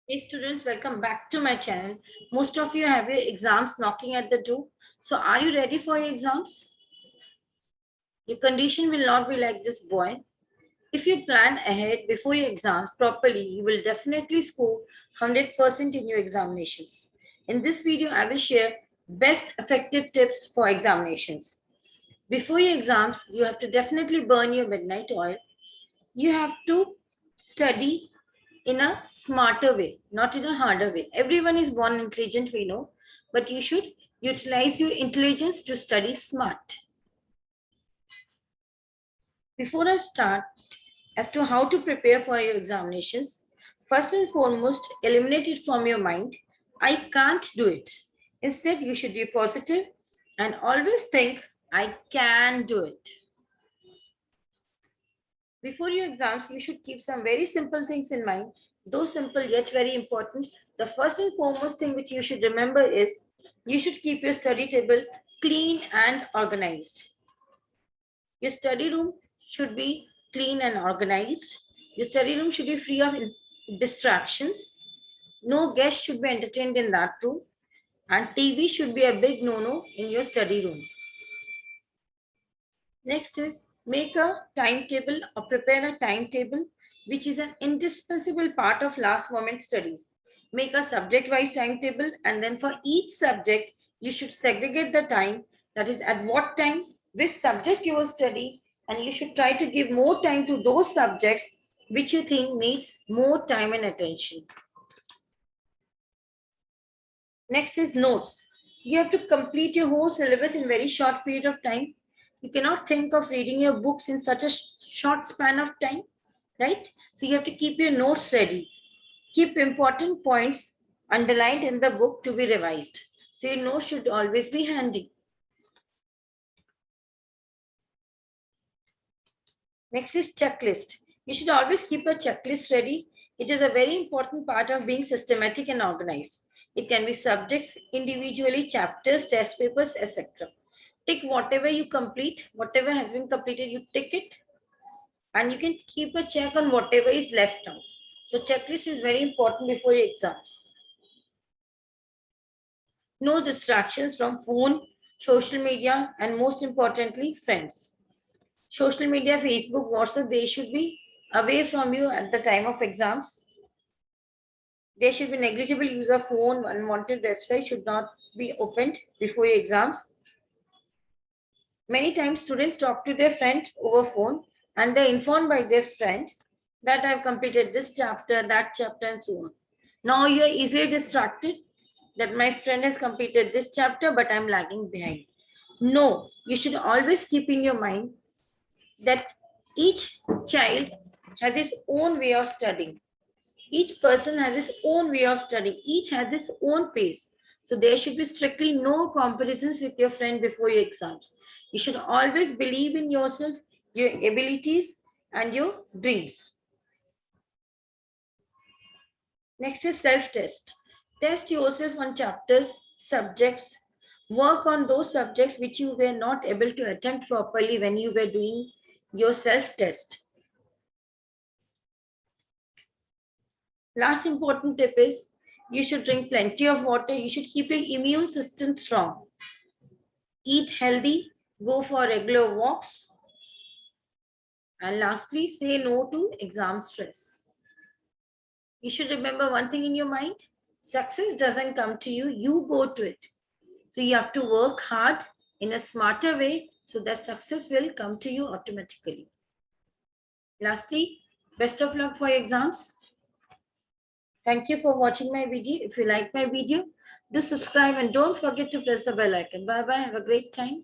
Hey students, welcome back to my channel. Most of you have your exams knocking at the door. So are you ready for your exams? Your condition will not be like this, boy. If you plan ahead before your exams properly, you will definitely score 100% in your examinations. In this video, I will share best effective tips for examinations. Before your exams, you have to definitely burn your midnight oil. You have to study in a smarter way, not in a harder way. Everyone is born intelligent, we know, but you should utilize your intelligence to study smart. Before I start as to how to prepare for your examinations, first and foremost, eliminate it from your mind. I can't do it. Instead, you should be positive and always think, I can do it. Before your exams, you should keep some very simple things in mind, though simple yet very important. The first and foremost thing which you should remember is you should keep your study table clean and organized. Your study room should be clean and organized. Your study room should be free of distractions. No guest should be entertained in that room. And TV should be a big no-no in your study room. Next is make a timetable or prepare a timetable, which is an indispensable part of last moment studies. Make a subject-wise timetable, and then for each subject, you should segregate the time, that is at what time, which subject you will study, and you should try to give more time to those subjects which you think needs more time and attention. Next is notes. You have to complete your whole syllabus in very short period of time. You cannot think of reading your books in such a short span of time, right? So you have to keep your notes ready. Keep important points underlined in the book to be revised. So your notes should always be handy. Next is checklist. You should always keep a checklist ready. It is a very important part of being systematic and organized. It can be subjects individually, chapters, test papers, etc. Tick whatever you complete, whatever has been completed, you tick it, and you can keep a check on whatever is left out. So checklist is very important before your exams. No distractions from phone, social media, and most importantly, friends. Social media, Facebook, WhatsApp, they should be away from you at the time of exams. There should be negligible use of phone. Unwanted websites should not be opened before your exams. Many times students talk to their friend over phone and they're informed by their friend that I've completed this chapter, that chapter, and so on. Now you're easily distracted that my friend has completed this chapter, but I'm lagging behind. No, you should always keep in your mind that each child has his own way of studying. Each person has his own way of studying. Each has his own pace. So there should be strictly no comparisons with your friend before your exams. You should always believe in yourself, your abilities, and your dreams. Next is self-test. Test yourself on chapters, subjects. Work on those subjects which you were not able to attempt properly when you were doing your self-test. Last important tip is you should drink plenty of water. You should keep your immune system strong. Eat healthy, go for regular walks. And lastly, say no to exam stress. You should remember one thing in your mind. Success doesn't come to you, you go to it. So you have to work hard in a smarter way so that success will come to you automatically. Lastly, best of luck for your exams. Thank you for watching my video. If you like my video, do subscribe and don't forget to press the bell icon. Bye bye. Have a great time.